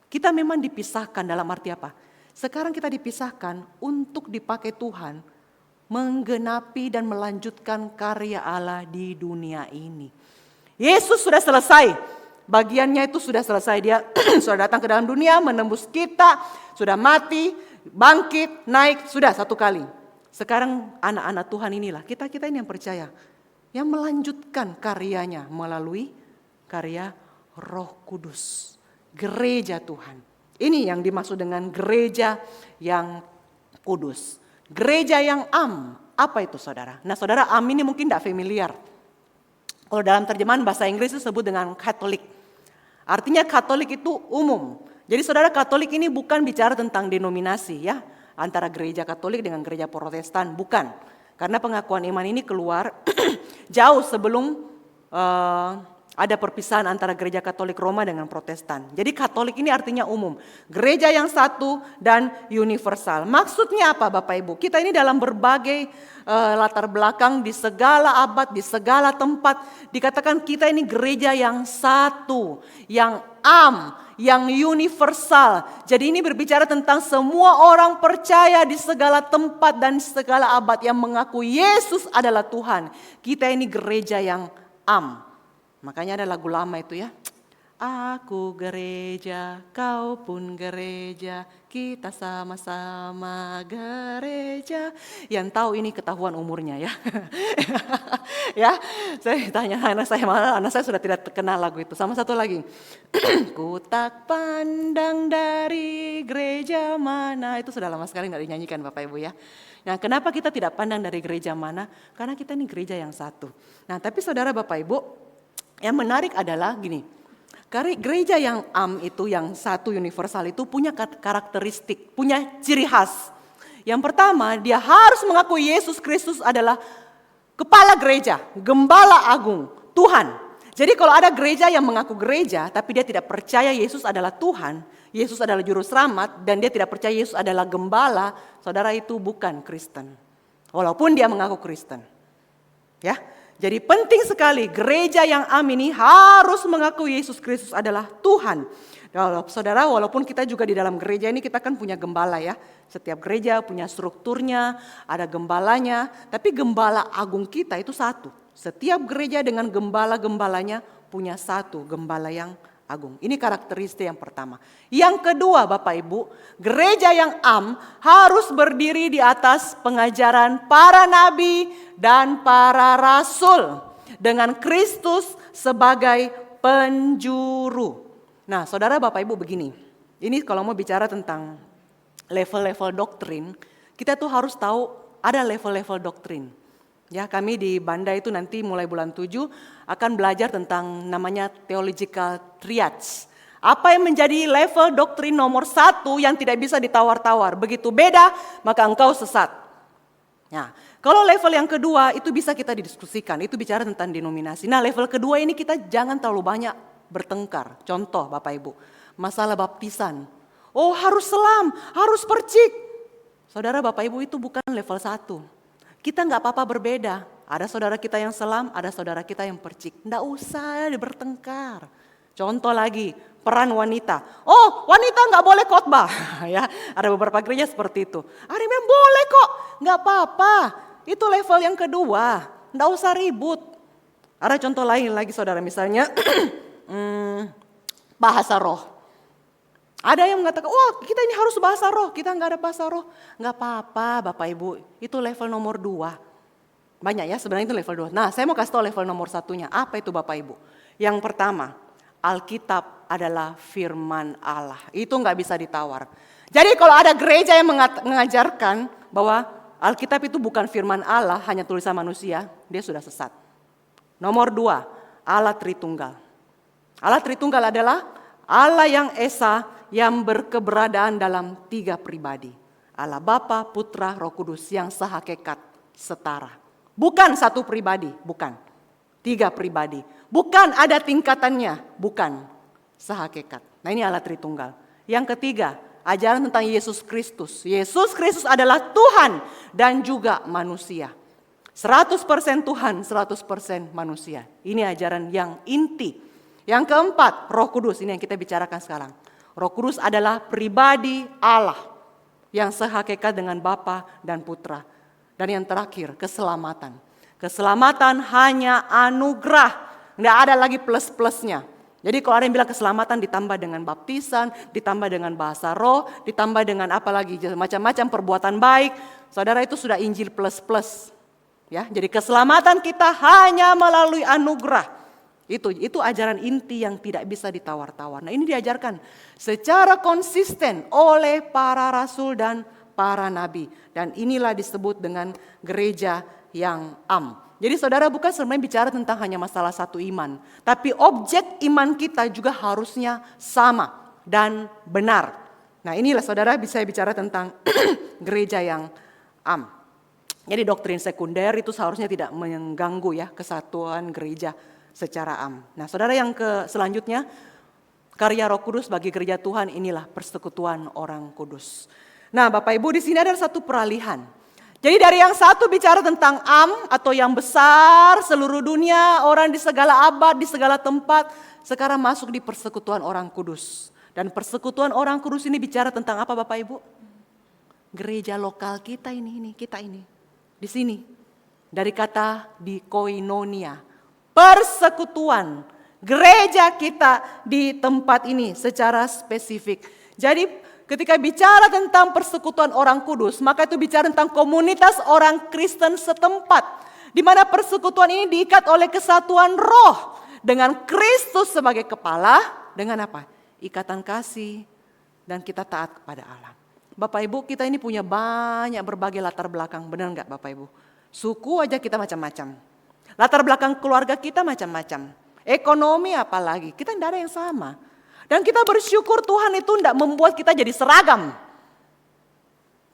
Kita memang dipisahkan dalam arti apa? Sekarang kita dipisahkan untuk dipakai Tuhan menggenapi dan melanjutkan karya Allah di dunia ini. Yesus sudah selesai. Bagiannya itu sudah selesai. Dia sudah datang ke dalam dunia, menembus kita, sudah mati, bangkit, naik, sudah satu kali. Sekarang anak-anak Tuhan inilah, kita ini yang percaya, yang melanjutkan karyanya melalui karya Roh Kudus. Gereja Tuhan. Ini yang dimaksud dengan gereja yang kudus. Gereja yang am. Apa itu saudara? Nah saudara, am ini mungkin tidak familiar. Kalau dalam terjemahan bahasa Inggris disebut dengan Katolik. Artinya Katolik itu umum. Jadi saudara, Katolik ini bukan bicara tentang denominasi ya. Antara gereja Katolik dengan gereja Protestan. Bukan. Karena pengakuan iman ini keluar jauh sebelum ada perpisahan antara gereja Katolik Roma dengan Protestan. Jadi Katolik ini artinya umum. Gereja yang satu dan universal. Maksudnya apa Bapak Ibu? Kita ini dalam berbagai latar belakang, di segala abad, di segala tempat. Dikatakan kita ini gereja yang satu, yang am, yang universal. Jadi ini berbicara tentang semua orang percaya di segala tempat dan segala abad yang mengaku Yesus adalah Tuhan. Kita ini gereja yang am. Makanya ada lagu lama itu ya. Aku gereja, kau pun gereja, kita sama-sama gereja. Yang tahu ini ketahuan umurnya ya. Ya, saya tanya anak saya, malah anak saya sudah tidak kenal lagu itu. Sama satu lagi. Ku tak pandang dari gereja mana. Itu sudah lama sekali tidak dinyanyikan Bapak Ibu ya. Nah, kenapa kita tidak pandang dari gereja mana? Karena kita ini gereja yang satu. Nah, tapi saudara Bapak Ibu, yang menarik adalah gini, gereja yang am itu, yang satu universal itu punya karakteristik, punya ciri khas. Yang pertama, dia harus mengakui Yesus Kristus adalah kepala gereja, gembala agung, Tuhan. Jadi kalau ada gereja yang mengaku gereja, tapi dia tidak percaya Yesus adalah Tuhan, Yesus adalah juru selamat, dan dia tidak percaya Yesus adalah gembala, saudara, itu bukan Kristen. Walaupun dia mengaku Kristen. Ya. Jadi penting sekali gereja yang am ini harus mengaku Yesus Kristus adalah Tuhan. Saudara, walaupun kita juga di dalam gereja ini kita kan punya gembala ya. Setiap gereja punya strukturnya, ada gembalanya. Tapi gembala agung kita itu satu. Setiap gereja dengan gembala-gembalanya punya satu gembala yang agung. Ini karakteristik yang pertama. Yang kedua Bapak Ibu, gereja yang am harus berdiri di atas pengajaran para nabi dan para rasul dengan Kristus sebagai penjuru. Nah saudara Bapak Ibu begini, ini kalau mau bicara tentang level-level doktrin, kita tuh harus tahu ada level-level doktrin. Ya, kami di Banda itu nanti mulai bulan 7 akan belajar tentang namanya theological triads. Apa yang menjadi level doktrin nomor 1 yang tidak bisa ditawar-tawar. Begitu beda, maka engkau sesat. Nah, kalau level yang kedua itu bisa kita didiskusikan. Itu bicara tentang denominasi. Nah, level kedua ini kita jangan terlalu banyak bertengkar. Contoh Bapak Ibu, masalah baptisan. Oh harus selam, harus percik. Saudara Bapak Ibu, itu bukan level 1. Kita nggak apa-apa berbeda. Ada saudara kita yang selam, ada saudara kita yang percik. Nggak usah bertengkar. Contoh lagi, peran wanita. Oh, wanita nggak boleh khotbah. Ya, ada beberapa gereja seperti itu. Ada yang bilang boleh kok, nggak apa-apa. Itu level yang kedua. Nggak usah ribut. Ada contoh lain lagi saudara, misalnya bahasa roh. Ada yang mengatakan, oh kita ini harus bahasa roh, kita nggak ada bahasa roh. Nggak apa-apa Bapak Ibu, itu level nomor 2. Banyak ya sebenarnya itu level 2. Nah saya mau kasih tahu level nomor 1-nya. Apa itu Bapak Ibu? Yang pertama, Alkitab adalah firman Allah. Itu nggak bisa ditawar. Jadi kalau ada gereja yang mengajarkan bahwa Alkitab itu bukan firman Allah, hanya tulisan manusia, dia sudah sesat. Nomor 2, Allah Tritunggal. Allah Tritunggal adalah Allah yang Esa, yang berkeberadaan dalam 3 pribadi. Allah Bapa, Putra, Roh Kudus yang sehakikat, setara. Bukan satu pribadi, bukan. 3 pribadi. Bukan ada tingkatannya, bukan. Sehakikat. Nah ini Allah Tritunggal. Yang ketiga, ajaran tentang Yesus Kristus. Yesus Kristus adalah Tuhan dan juga manusia. 100% Tuhan, 100% manusia. Ini ajaran yang inti. Yang keempat, Roh Kudus. Ini yang kita bicarakan sekarang. Roh Kudus adalah pribadi Allah yang sehakikat dengan Bapa dan Putra. Dan yang terakhir, keselamatan. Keselamatan hanya anugerah, tidak ada lagi plus-plusnya. Jadi kalau ada yang bilang keselamatan ditambah dengan baptisan, ditambah dengan bahasa roh, ditambah dengan apa lagi, macam-macam perbuatan baik. Saudara, itu sudah Injil plus-plus. Ya, jadi keselamatan kita hanya melalui anugerah. Itu ajaran inti yang tidak bisa ditawar-tawar. Nah, ini diajarkan secara konsisten oleh para rasul dan para nabi. Dan inilah disebut dengan gereja yang am. Jadi saudara, bukan sebenarnya bicara tentang hanya masalah satu iman. Tapi objek iman kita juga harusnya sama dan benar. Nah, inilah saudara bisa bicara tentang gereja yang am. Jadi doktrin sekunder itu seharusnya tidak mengganggu ya kesatuan gereja secara am. Nah, saudara, yang selanjutnya, karya Roh Kudus bagi gereja Tuhan, inilah persekutuan orang kudus. Nah, Bapak Ibu, di sini ada satu peralihan. Jadi dari yang satu bicara tentang am atau yang besar, seluruh dunia, orang di segala abad, di segala tempat, sekarang masuk di persekutuan orang kudus. Dan persekutuan orang kudus ini bicara tentang apa, Bapak Ibu? Gereja lokal kita ini. Di sini. Dari kata dikoinonia. Persekutuan gereja kita di tempat ini secara spesifik. Jadi ketika bicara tentang persekutuan orang kudus, maka itu bicara tentang komunitas orang Kristen setempat. Di mana persekutuan ini diikat oleh kesatuan roh dengan Kristus sebagai kepala. Dengan apa? Ikatan kasih dan kita taat kepada Allah. Bapak Ibu, kita ini punya banyak berbagai latar belakang. Benar enggak Bapak Ibu? Suku aja kita macam-macam. Latar belakang keluarga kita macam-macam. Ekonomi apalagi, kita tidak ada yang sama. Dan kita bersyukur Tuhan itu tidak membuat kita jadi seragam.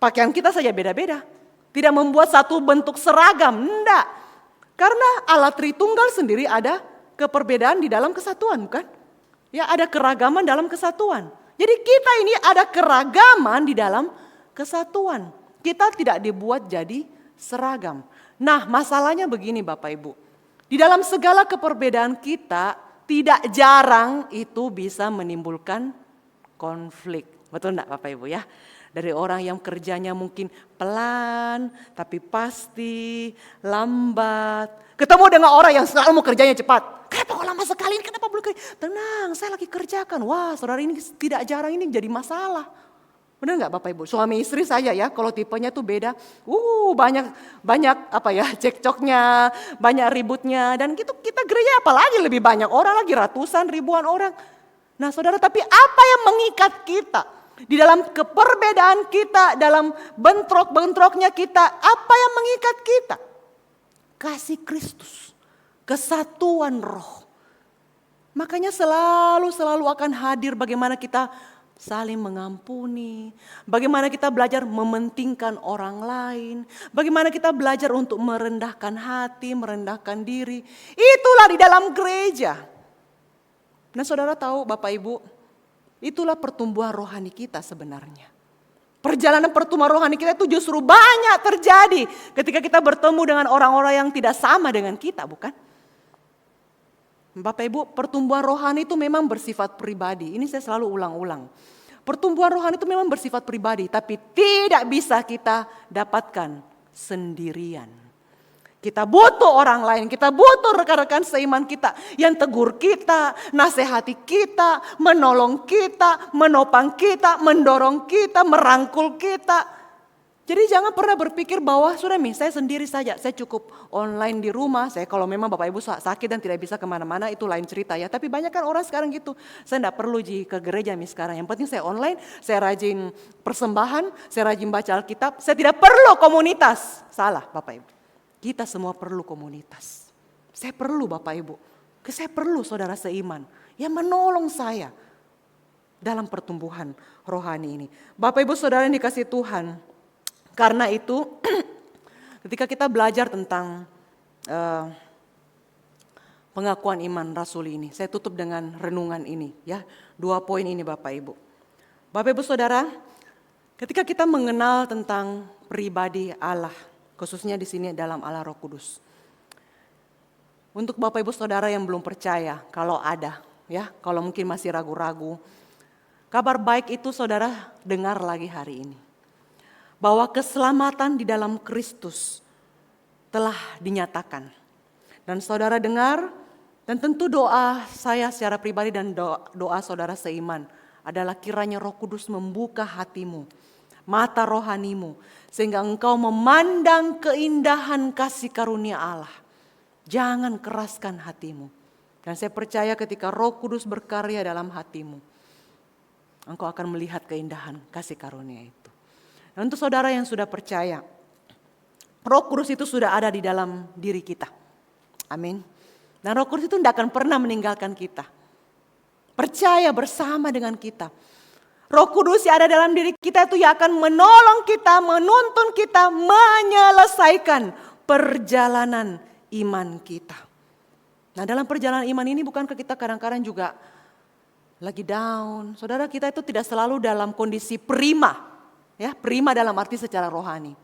Pakaian kita saja beda-beda. Tidak membuat satu bentuk seragam, tidak. Karena Allah Tritunggal sendiri ada keperbedaan di dalam kesatuan, bukan? Ya, ada keragaman dalam kesatuan. Jadi kita ini ada keragaman di dalam kesatuan. Kita tidak dibuat jadi seragam. Nah, masalahnya begini Bapak Ibu. Di dalam segala keperbedaan kita, tidak jarang itu bisa menimbulkan konflik. Betul enggak Bapak Ibu ya? Dari orang yang kerjanya mungkin pelan, tapi pasti, lambat. Ketemu dengan orang yang selalu mau kerjanya cepat. Kenapa kok lama sekali? Kenapa belum kerja? Tenang, saya lagi kerjakan. Wah, saudara, ini tidak jarang ini jadi masalah. Benar nggak Bapak Ibu? Suami istri saya ya, kalau tipenya tuh beda. Banyak apa ya, cekcoknya, banyak ributnya. Dan gitu kita gereja apalagi lebih banyak orang lagi, ratusan, ribuan orang. Nah saudara, tapi apa yang mengikat kita? Di dalam keperbedaan kita, dalam bentrok-bentroknya kita, apa yang mengikat kita? Kasih Kristus, kesatuan roh. Makanya selalu akan hadir bagaimana kita saling mengampuni, bagaimana kita belajar mementingkan orang lain, bagaimana kita belajar untuk merendahkan hati, merendahkan diri. Itulah di dalam gereja. Nah saudara tahu Bapak Ibu, itulah pertumbuhan rohani kita sebenarnya. Perjalanan pertumbuhan rohani kita itu justru banyak terjadi ketika kita bertemu dengan orang-orang yang tidak sama dengan kita, bukan? Bapak Ibu, pertumbuhan rohani itu memang bersifat pribadi. Ini saya selalu ulang-ulang. Pertumbuhan rohani itu memang bersifat pribadi, tapi tidak bisa kita dapatkan sendirian. Kita butuh orang lain, kita butuh rekan-rekan seiman kita yang tegur kita, nasihati kita, menolong kita, menopang kita, mendorong kita, merangkul kita. Jadi jangan pernah berpikir bahwa sudah saya sendiri saja, saya cukup online di rumah. Saya kalau memang Bapak Ibu sakit dan tidak bisa kemana-mana itu lain cerita ya. Tapi banyak kan orang sekarang gitu, saya tidak perlu ke gereja sekarang. Yang penting saya online, saya rajin persembahan, saya rajin baca Alkitab. Saya tidak perlu komunitas. Salah Bapak Ibu, kita semua perlu komunitas. Saya perlu Bapak Ibu, saya perlu saudara seiman yang menolong saya dalam pertumbuhan rohani ini. Bapak Ibu saudara yang dikasih Tuhan. Karena itu ketika kita belajar tentang pengakuan iman rasuli ini, saya tutup dengan renungan ini ya. 2 poin ini Bapak Ibu. Bapak Ibu Saudara, ketika kita mengenal tentang pribadi Allah, khususnya di sini dalam Allah Roh Kudus. Untuk Bapak Ibu Saudara yang belum percaya, kalau ada ya, kalau mungkin masih ragu-ragu, kabar baik itu saudara dengar lagi hari ini. Bahwa keselamatan di dalam Kristus telah dinyatakan. Dan saudara dengar Dan tentu doa saya secara pribadi dan doa saudara seiman adalah kiranya Roh Kudus membuka hatimu, mata rohanimu, sehingga engkau memandang keindahan kasih karunia Allah. Jangan keraskan hatimu. Dan saya percaya ketika Roh Kudus berkarya dalam hatimu, engkau akan melihat keindahan kasih karunia itu. Dan untuk saudara yang sudah percaya, Roh Kudus itu sudah ada di dalam diri kita. Amin. Dan Roh Kudus itu tidak akan pernah meninggalkan kita. Percaya bersama dengan kita. Roh Kudus yang ada dalam diri kita itu yang akan menolong kita, menuntun kita, menyelesaikan perjalanan iman kita. Nah, dalam perjalanan iman ini bukankah kita kadang-kadang juga lagi down? Saudara, kita itu tidak selalu dalam kondisi prima. Ya, prima dalam arti secara rohani.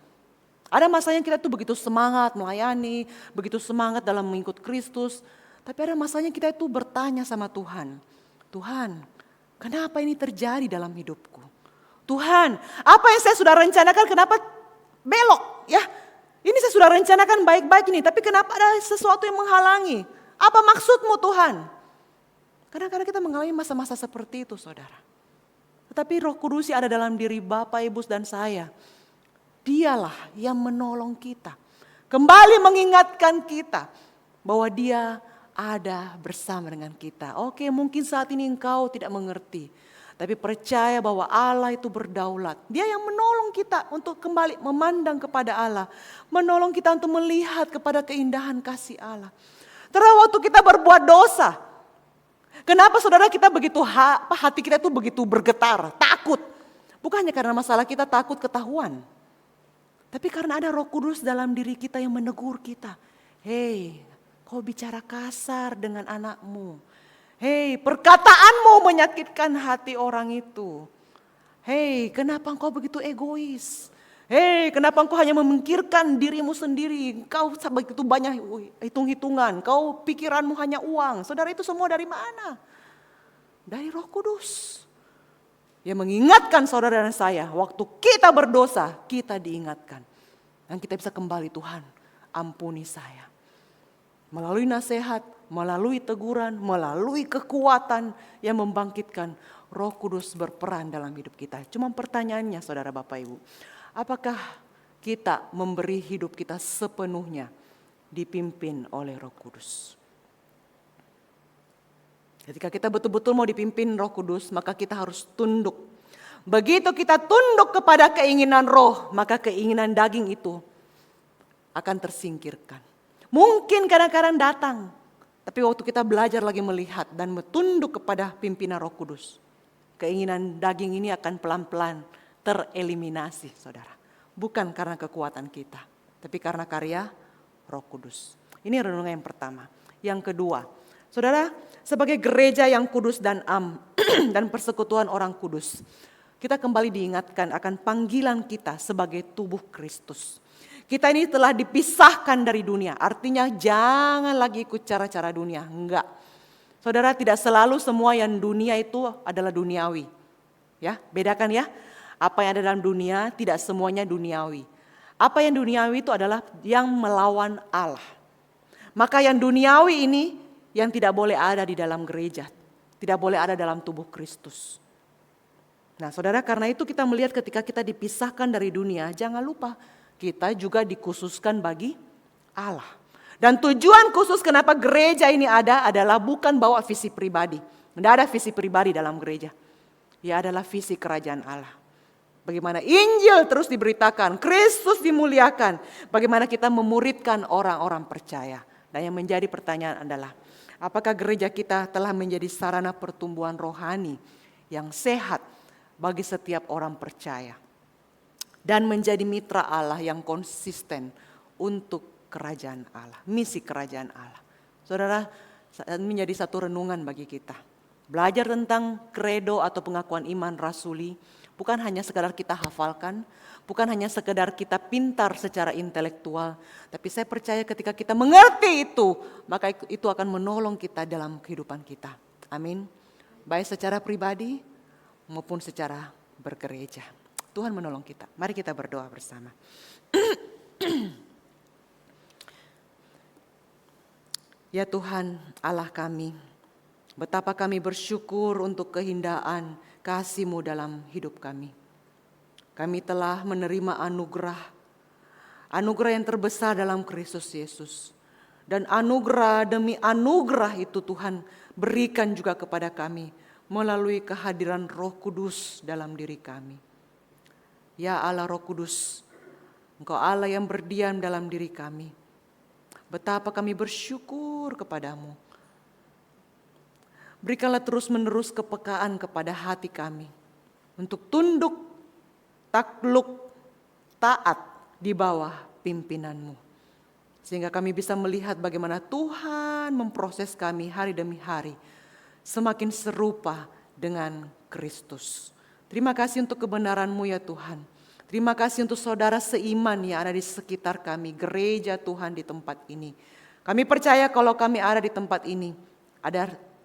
Ada masanya kita tuh begitu semangat melayani, begitu semangat dalam mengikut Kristus. Tapi ada masanya kita itu bertanya sama Tuhan. Tuhan, kenapa ini terjadi dalam hidupku? Tuhan, apa yang saya sudah rencanakan kenapa belok? Ya, ini saya sudah rencanakan baik-baik ini, tapi kenapa ada sesuatu yang menghalangi? Apa maksudmu Tuhan? Kadang-kadang kita mengalami masa-masa seperti itu, saudara. Tetapi Roh Kudus yang ada dalam diri Bapak, Ibu, dan saya, Dialah yang menolong kita. Kembali mengingatkan kita bahwa Dia ada bersama dengan kita. Oke, mungkin saat ini engkau tidak mengerti. Tapi percaya bahwa Allah itu berdaulat. Dia yang menolong kita untuk kembali memandang kepada Allah. Menolong kita untuk melihat kepada keindahan kasih Allah. Terus waktu kita berbuat dosa. Kenapa saudara kita begitu hati kita itu begitu bergetar, takut. Bukannya karena masalah kita takut ketahuan. Tapi karena ada Roh Kudus dalam diri kita yang menegur kita. Hei, kau bicara kasar dengan anakmu. Hei, perkataanmu menyakitkan hati orang itu. Hei, kenapa engkau begitu egois? Hei, kenapa engkau hanya memikirkan dirimu sendiri? Engkau begitu banyak hitung-hitungan. Kau pikiranmu hanya uang. Saudara, itu semua dari mana? Dari Roh Kudus. Yang mengingatkan saudara dan saya, waktu kita berdosa, kita diingatkan. Dan kita bisa kembali, Tuhan, ampuni saya. Melalui nasihat, melalui teguran, melalui kekuatan yang membangkitkan, Roh Kudus berperan dalam hidup kita. Cuma pertanyaannya saudara Bapak Ibu, apakah kita memberi hidup kita sepenuhnya dipimpin oleh Roh Kudus? Ketika kita betul-betul mau dipimpin Roh Kudus, maka kita harus tunduk. Begitu kita tunduk kepada keinginan roh, maka keinginan daging itu akan tersingkirkan. Mungkin kadang-kadang datang, tapi waktu kita belajar lagi melihat dan tunduk kepada pimpinan Roh Kudus, keinginan daging ini akan pelan-pelan tereliminasi, saudara. Bukan karena kekuatan kita, tapi karena karya Roh Kudus. Ini renungan yang pertama. Yang kedua, saudara, sebagai gereja yang kudus dan dan persekutuan orang kudus, kita kembali diingatkan akan panggilan kita sebagai tubuh Kristus. Kita ini telah dipisahkan dari dunia, artinya jangan lagi ikut cara-cara dunia, enggak. Saudara, tidak selalu semua yang dunia itu adalah duniawi. Ya, bedakan ya. Apa yang ada dalam dunia tidak semuanya duniawi. Apa yang duniawi itu adalah yang melawan Allah. Maka yang duniawi ini yang tidak boleh ada di dalam gereja, tidak boleh ada dalam tubuh Kristus. Nah, saudara, karena itu kita melihat ketika kita dipisahkan dari dunia, jangan lupa kita juga dikhususkan bagi Allah. Dan tujuan khusus kenapa gereja ini ada adalah bukan bawa visi pribadi. Tidak ada visi pribadi dalam gereja. Ya, adalah visi kerajaan Allah. Bagaimana Injil terus diberitakan, Kristus dimuliakan. Bagaimana kita memuridkan orang-orang percaya. Dan yang menjadi pertanyaan adalah, apakah gereja kita telah menjadi sarana pertumbuhan rohani yang sehat bagi setiap orang percaya. Dan menjadi mitra Allah yang konsisten untuk kerajaan Allah, misi kerajaan Allah. Saudara, menjadi satu renungan bagi kita. Belajar tentang kredo atau pengakuan iman rasuli, bukan hanya sekedar kita hafalkan, bukan hanya sekedar kita pintar secara intelektual, tapi saya percaya ketika kita mengerti itu, maka itu akan menolong kita dalam kehidupan kita. Amin. Baik secara pribadi maupun secara bergereja. Tuhan menolong kita. Mari kita berdoa bersama. Ya Tuhan Allah kami, betapa kami bersyukur untuk keindahan kasih-Mu dalam hidup kami. Kami telah menerima anugerah yang terbesar dalam Kristus Yesus. Dan anugerah demi anugerah itu Tuhan berikan juga kepada kami melalui kehadiran Roh Kudus dalam diri kami. Ya Allah Roh Kudus, Engkau Allah yang berdiam dalam diri kami. Betapa kami bersyukur kepadamu. Berikanlah terus-menerus kepekaan kepada hati kami untuk tunduk, takluk, taat di bawah pimpinan-Mu. Sehingga kami bisa melihat bagaimana Tuhan memproses kami hari demi hari semakin serupa dengan Kristus. Terima kasih untuk kebenaran-Mu ya Tuhan. Terima kasih untuk saudara seiman yang ada di sekitar kami, gereja Tuhan di tempat ini. Kami percaya kalau kami ada di tempat ini,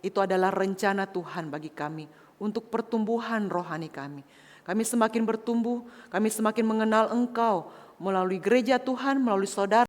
itu adalah rencana Tuhan bagi kami untuk pertumbuhan rohani kami. Kami semakin bertumbuh, kami semakin mengenal Engkau melalui gereja Tuhan, melalui saudara